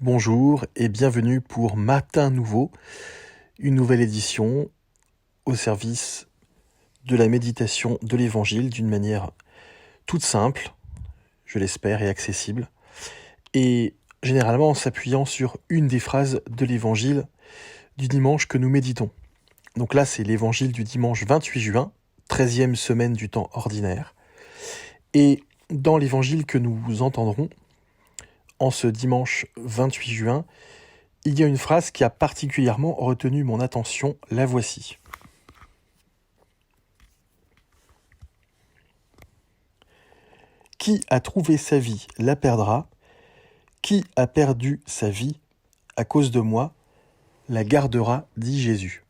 Bonjour et bienvenue pour Matin Nouveau, une nouvelle édition au service de la méditation de l'Évangile d'une manière toute simple, je l'espère, et accessible, et généralement en s'appuyant sur une des phrases de l'Évangile du dimanche que nous méditons. Donc là, c'est l'Évangile du dimanche 28 juin, 13e semaine du temps ordinaire, et dans l'Évangile que nous entendrons, en ce dimanche 28 juin, il y a une phrase qui a particulièrement retenu mon attention, la voici. Qui a trouvé sa vie la perdra, qui a perdu sa vie à cause de moi la gardera, dit Jésus.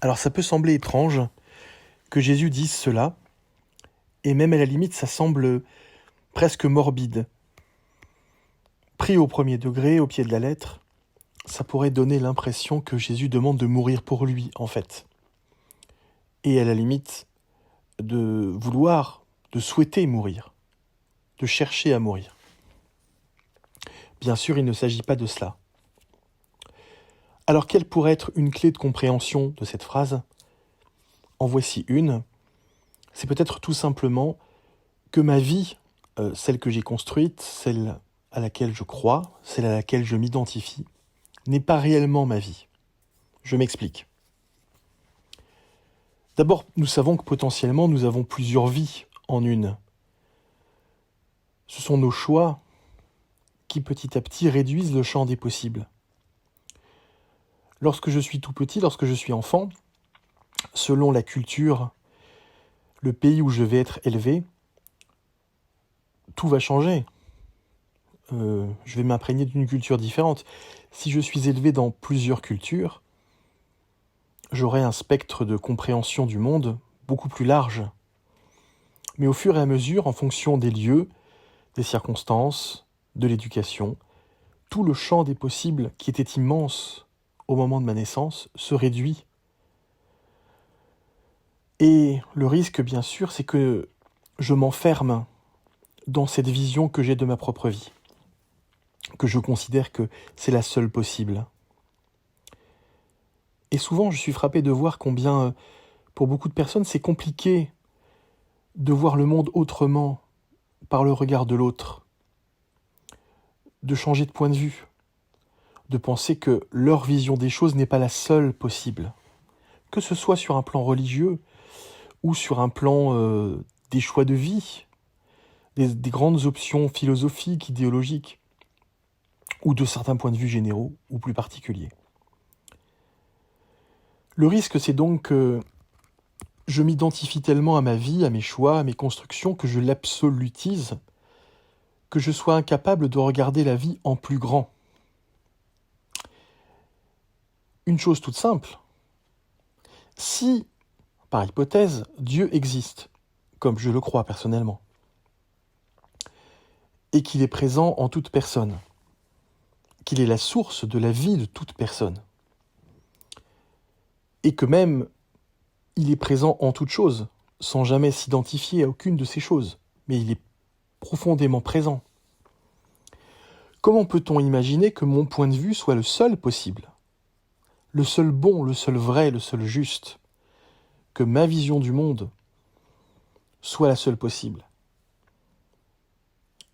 Alors ça peut sembler étrange que Jésus dise cela, et même à la limite ça semble presque morbide. Pris au premier degré, au pied de la lettre, ça pourrait donner l'impression que Jésus demande de mourir pour lui, en fait. Et à la limite, de vouloir, de souhaiter mourir, de chercher à mourir. Bien sûr, il ne s'agit pas de cela. Alors, quelle pourrait être une clé de compréhension de cette phrase ? En voici une. C'est peut-être tout simplement que ma vie, celle que j'ai construite, celle à laquelle je crois, celle à laquelle je m'identifie, n'est pas réellement ma vie. Je m'explique. D'abord, nous savons que potentiellement nous avons plusieurs vies en une. Ce sont nos choix qui petit à petit réduisent le champ des possibles. Lorsque je suis tout petit, lorsque je suis enfant, selon la culture, le pays où je vais être élevé, tout va changer. Je vais m'imprégner d'une culture différente. Si je suis élevé dans plusieurs cultures, j'aurai un spectre de compréhension du monde beaucoup plus large. Mais au fur et à mesure, en fonction des lieux, des circonstances, de l'éducation, tout le champ des possibles qui était immense au moment de ma naissance se réduit. Et le risque, bien sûr, c'est que je m'enferme dans cette vision que j'ai de ma propre vie, que je considère que c'est la seule possible. Et souvent, je suis frappé de voir combien, pour beaucoup de personnes, c'est compliqué de voir le monde autrement, par le regard de l'autre, de changer de point de vue, de penser que leur vision des choses n'est pas la seule possible, que ce soit sur un plan religieux ou sur un plan des choix de vie, des grandes options philosophiques, idéologiques, ou de certains points de vue généraux ou plus particuliers. Le risque, c'est donc que je m'identifie tellement à ma vie, à mes choix, à mes constructions, que je l'absolutise, que je sois incapable de regarder la vie en plus grand. Une chose toute simple, si, par hypothèse, Dieu existe, comme je le crois personnellement, et qu'il est présent en toute personne, qu'il est la source de la vie de toute personne, et que même il est présent en toute chose, sans jamais s'identifier à aucune de ces choses, mais il est profondément présent. Comment peut-on imaginer que mon point de vue soit le seul possible, le seul bon, le seul vrai, le seul juste, que ma vision du monde soit la seule possible ?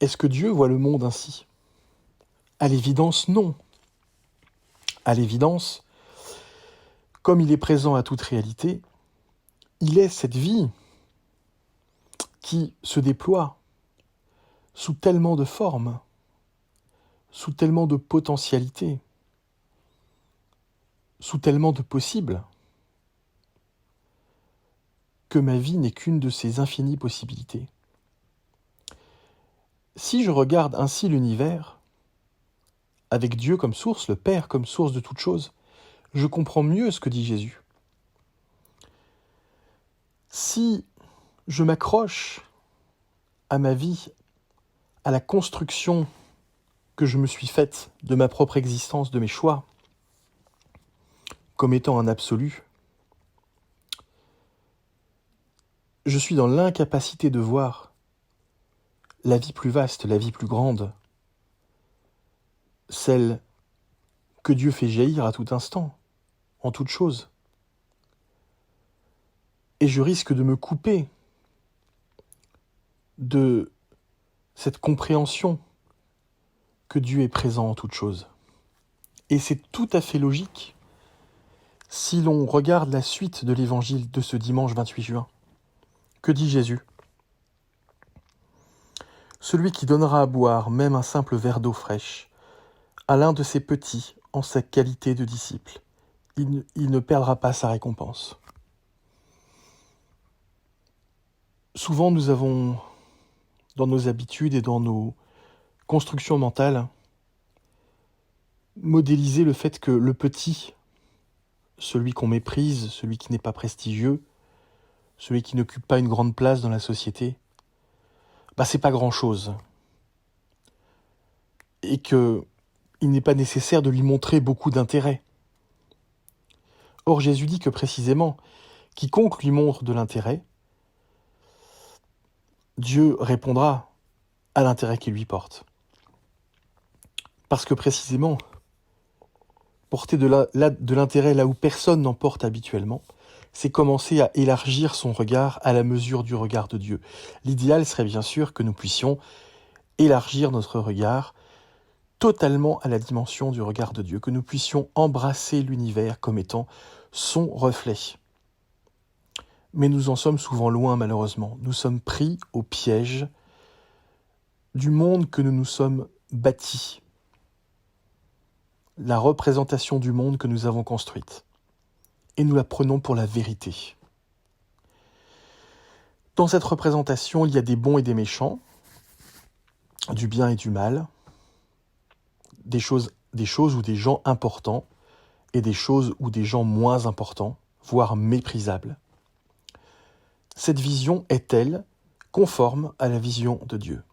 Est-ce que Dieu voit le monde ainsi ? À l'évidence, non. À l'évidence, comme il est présent à toute réalité, il est cette vie qui se déploie sous tellement de formes, sous tellement de potentialités, sous tellement de possibles, que ma vie n'est qu'une de ces infinies possibilités. Si je regarde ainsi l'univers, avec Dieu comme source, le Père comme source de toute chose, je comprends mieux ce que dit Jésus. Si je m'accroche à ma vie, à la construction que je me suis faite de ma propre existence, de mes choix, comme étant un absolu, je suis dans l'incapacité de voir la vie plus vaste, la vie plus grande, celle que Dieu fait jaillir à tout instant, en toute chose. Et je risque de me couper de cette compréhension que Dieu est présent en toute chose. Et c'est tout à fait logique si l'on regarde la suite de l'évangile de ce dimanche 28 juin. Que dit Jésus ? Celui qui donnera à boire même un simple verre d'eau fraîche à l'un de ses petits en sa qualité de disciple, il ne perdra pas sa récompense. Souvent nous avons, dans nos habitudes et dans nos constructions mentales, modélisé le fait que le petit, celui qu'on méprise, celui qui n'est pas prestigieux, celui qui n'occupe pas une grande place dans la société, c'est pas grand-chose. Et qu'il n'est pas nécessaire de lui montrer beaucoup d'intérêt. Or, Jésus dit que précisément, quiconque lui montre de l'intérêt, Dieu répondra à l'intérêt qu'il lui porte. Parce que précisément, porter de l'intérêt là où personne n'en porte habituellement, c'est commencer à élargir son regard à la mesure du regard de Dieu. L'idéal serait bien sûr que nous puissions élargir notre regard totalement à la dimension du regard de Dieu, que nous puissions embrasser l'univers comme étant son reflet. Mais nous en sommes souvent loin, malheureusement. Nous sommes pris au piège du monde que nous nous sommes bâtis, la représentation du monde que nous avons construite. Et nous la prenons pour la vérité. Dans cette représentation, il y a des bons et des méchants, du bien et du mal, des choses ou des gens importants et des choses ou des gens moins importants, voire méprisables. Cette vision est-elle conforme à la vision de Dieu ?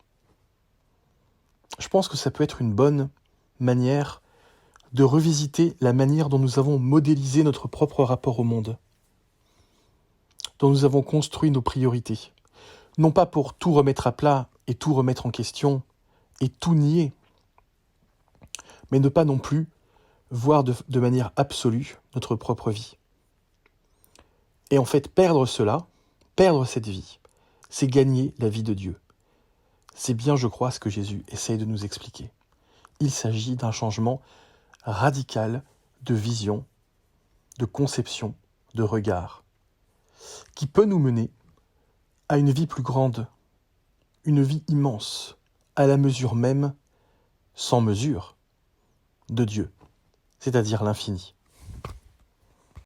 Je pense que ça peut être une bonne manière de revisiter la manière dont nous avons modélisé notre propre rapport au monde, dont nous avons construit nos priorités. Non pas pour tout remettre à plat et tout remettre en question et tout nier, mais ne pas non plus voir de manière absolue notre propre vie. Et en fait, perdre cette vie, c'est gagner la vie de Dieu. C'est bien, je crois, ce que Jésus essaye de nous expliquer. Il s'agit d'un changement radical de vision, de conception, de regard, qui peut nous mener à une vie plus grande, une vie immense, à la mesure même, sans mesure, de Dieu, c'est-à-dire l'infini.